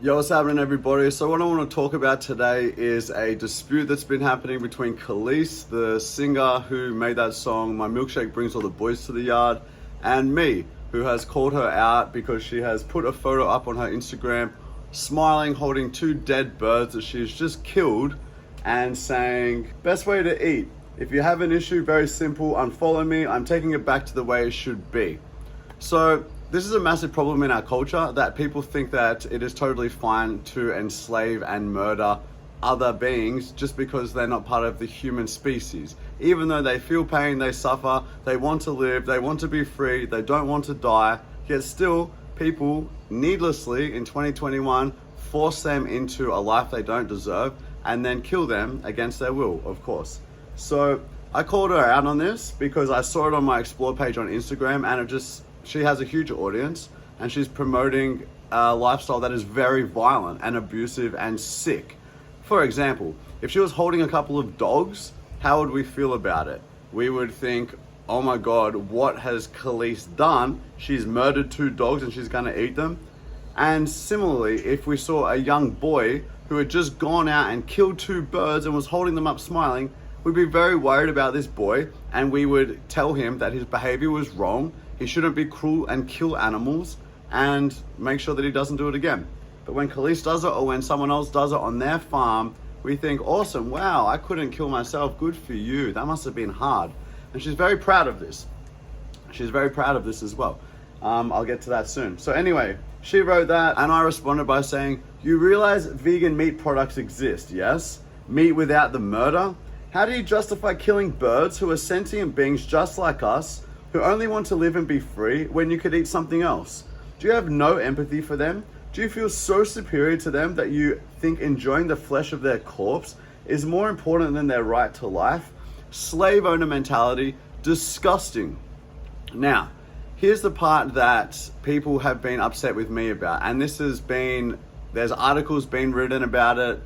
Yo, what's happening, everybody? So what I want to talk about today is a dispute that's been happening between Kelis, the singer who made that song, My Milkshake Brings All the Boys to the Yard, and me, who has called her out because she has put a photo up on her Instagram, smiling, holding two dead birds that she's just killed, and saying, best way to eat. If you have an issue, very simple, unfollow me. I'm taking it back to the way it should be. So this is a massive problem in our culture, that people think that it is totally fine to enslave and murder other beings just because they're not part of the human species. Even though they feel pain, they suffer, they want to live, they want to be free, they don't want to die, yet still people needlessly in 2021 force them into a life they don't deserve and then kill them against their will, of course. So I called her out on this because I saw it on my Explore page on Instagram, and she has a huge audience and she's promoting a lifestyle that is very violent and abusive and sick. For example, if she was holding a couple of dogs, how would we feel about it? We would think, oh my God, what has Kelis done? She's murdered two dogs and she's gonna eat them. And similarly, if we saw a young boy who had just gone out and killed two birds and was holding them up smiling, we'd be very worried about this boy, and we would tell him that his behavior was wrong. He shouldn't be cruel and kill animals, and make sure that he doesn't do it again. But when Kelis does it, or when someone else does it on their farm, we think, awesome, wow, I couldn't kill myself, good for you, that must have been hard. And she's very proud of this. She's very proud of this as well. I'll get to that soon. So anyway, she wrote that, and I responded by saying, you realize vegan meat products exist, yes? Meat without the murder? How do you justify killing birds who are sentient beings just like us, who only want to live and be free, when you could eat something else? Do you have no empathy for them? Do you feel so superior to them that you think enjoying the flesh of their corpse is more important than their right to life? Slave owner mentality, disgusting. Now, here's the part that people have been upset with me about, and there's articles been written about it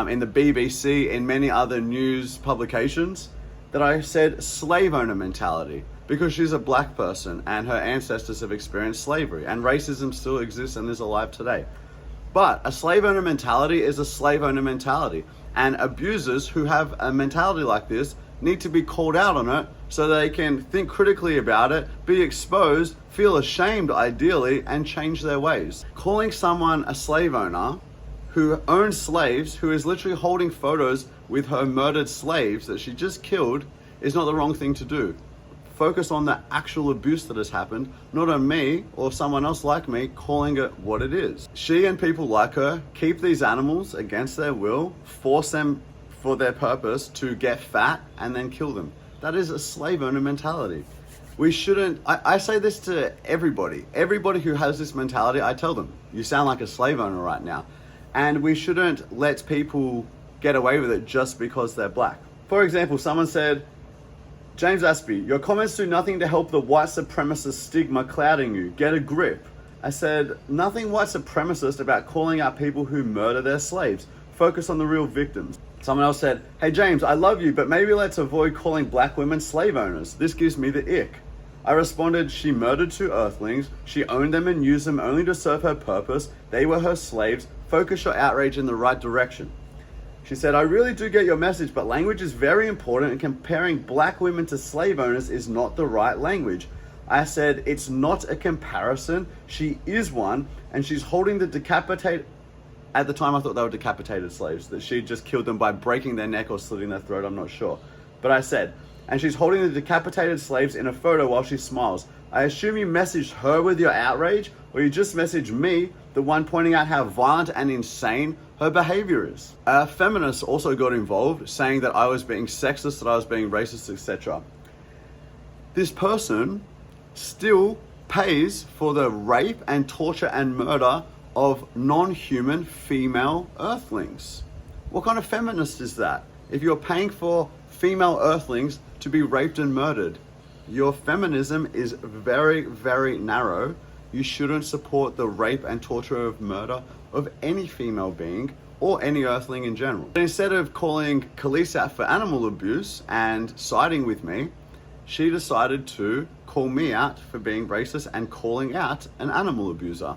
in the BBC, in many other news publications, that I said slave owner mentality, because she's a black person and her ancestors have experienced slavery, and racism still exists and is alive today. But a slave owner mentality is a slave owner mentality, and abusers who have a mentality like this need to be called out on it so they can think critically about it, be exposed, feel ashamed ideally, and change their ways. Calling someone a slave owner who owns slaves, who is literally holding photos with her murdered slaves that she just killed, is not the wrong thing to do. Focus on the actual abuse that has happened, not on me or someone else like me calling it what it is. She and people like her keep these animals against their will, force them for their purpose to get fat, and then kill them. That is a slave owner mentality. We shouldn't, I say this to everybody who has this mentality, I tell them, you sound like a slave owner right now. And we shouldn't let people get away with it just because they're black. For example, someone said, James Aspey, your comments do nothing to help the white supremacist stigma clouding you. Get a grip. I said, nothing white supremacist about calling out people who murder their slaves. Focus on the real victims. Someone else said, hey James, I love you, but maybe let's avoid calling black women slave owners. This gives me the ick. I responded, she murdered two earthlings. She owned them and used them only to serve her purpose. They were her slaves. Focus your outrage in the right direction. She said, I really do get your message, but language is very important, and comparing black women to slave owners is not the right language. I said, it's not a comparison. She is one, and she's holding the decapitated... At the time, I thought they were decapitated slaves, that she just killed them by breaking their neck or slitting their throat, I'm not sure. But I said, and she's holding the decapitated slaves in a photo while she smiles. I assume you messaged her with your outrage, or you just messaged me, the one pointing out how violent and insane her behavior is. Feminists also got involved, saying that I was being sexist, that I was being racist, etc. This person still pays for the rape and torture and murder of non-human female earthlings. What kind of feminist is that? If you're paying for female earthlings to be raped and murdered, your feminism is very, very narrow. You shouldn't support the rape and torture of murder of any female being or any earthling in general. But instead of calling Kelis out for animal abuse and siding with me, she decided to call me out for being racist and calling out an animal abuser.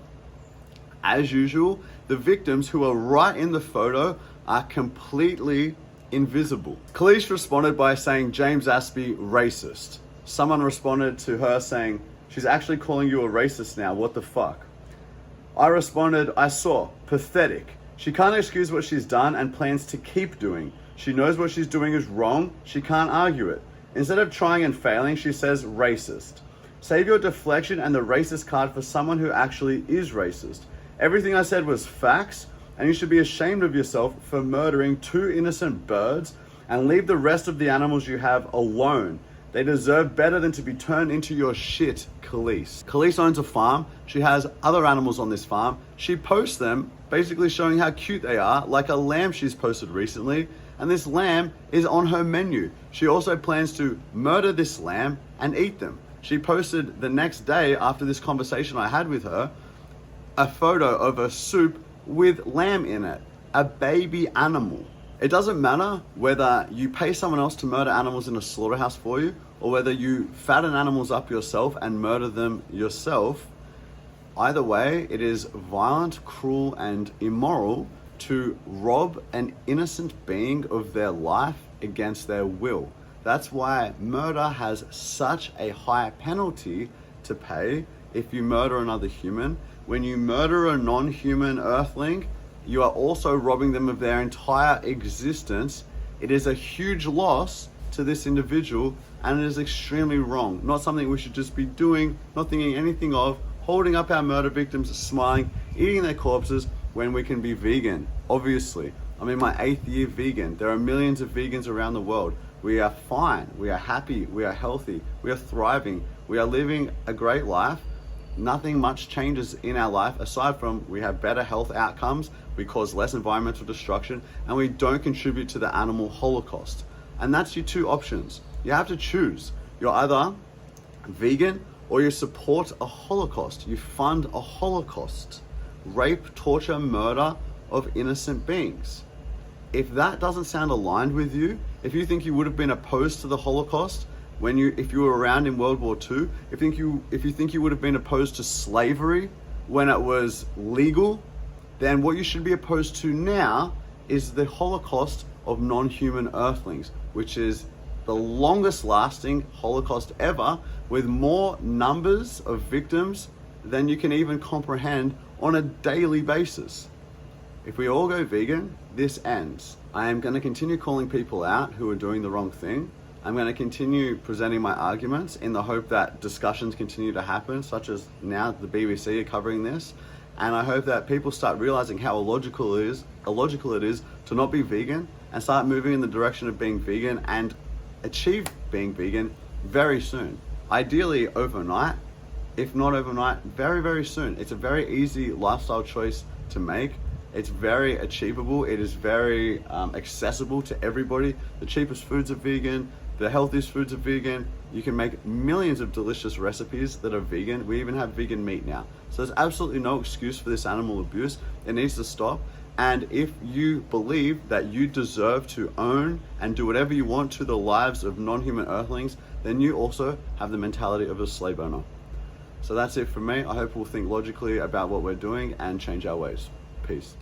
As usual, The victims who are right in the photo are completely invisible. Kelis responded by saying James Aspey racist. Someone responded to her saying, she's actually calling you a racist now, what the fuck? I responded, I saw, pathetic. She can't excuse what she's done and plans to keep doing. She knows what she's doing is wrong, she can't argue it. Instead of trying and failing, she says racist. Save your deflection and the racist card for someone who actually is racist. Everything I said was facts, and you should be ashamed of yourself for murdering 2 innocent birds and leave the rest of the animals you have alone. They deserve better than to be turned into your shit, Kelis. Kelis owns a farm. She has other animals on this farm. She posts them, basically showing how cute they are, like a lamb she's posted recently, and this lamb is on her menu. She also plans to murder this lamb and eat them. She posted the next day after this conversation I had with her, a photo of a soup with lamb in it, a baby animal. It doesn't matter whether you pay someone else to murder animals in a slaughterhouse for you, or whether you fatten animals up yourself and murder them yourself. Either way, it is violent, cruel, and immoral to rob an innocent being of their life against their will. That's why murder has such a high penalty to pay if you murder another human. When you murder a non-human earthling, you are also robbing them of their entire existence. It is a huge loss to this individual, and it is extremely wrong. Not something we should just be doing, not thinking anything of, holding up our murder victims, smiling, eating their corpses when we can be vegan. Obviously, I'm in my 8th year vegan. There are millions of vegans around the world. We are fine, we are happy, we are healthy, we are thriving, we are living a great life. Nothing much changes in our life aside from we have better health outcomes, we cause less environmental destruction, and we don't contribute to the animal holocaust. And that's your 2 options. You have to choose. You're either vegan or you support a holocaust. You fund a holocaust. Rape, torture, murder of innocent beings. If that doesn't sound aligned with you, if you think you would have been opposed to the Holocaust if you were around in World War II, if you think you would have been opposed to slavery when it was legal, then what you should be opposed to now is the Holocaust of non-human earthlings, which is the longest lasting Holocaust ever, with more numbers of victims than you can even comprehend on a daily basis. If we all go vegan, this ends. I am going to continue calling people out who are doing the wrong thing. I'm going to continue presenting my arguments in the hope that discussions continue to happen, such as now the BBC are covering this. And I hope that people start realizing how illogical it is to not be vegan and start moving in the direction of being vegan and achieve being vegan very soon. Ideally overnight, if not overnight, very, very soon. It's a very easy lifestyle choice to make. It's very achievable. It is very accessible to everybody. The cheapest foods are vegan. The healthiest foods are vegan. You can make millions of delicious recipes that are vegan. We even have vegan meat now. So there's absolutely no excuse for this animal abuse. It needs to stop. And if you believe that you deserve to own and do whatever you want to the lives of non-human earthlings, then you also have the mentality of a slave owner. So that's it from me. I hope we'll think logically about what we're doing and change our ways. Peace.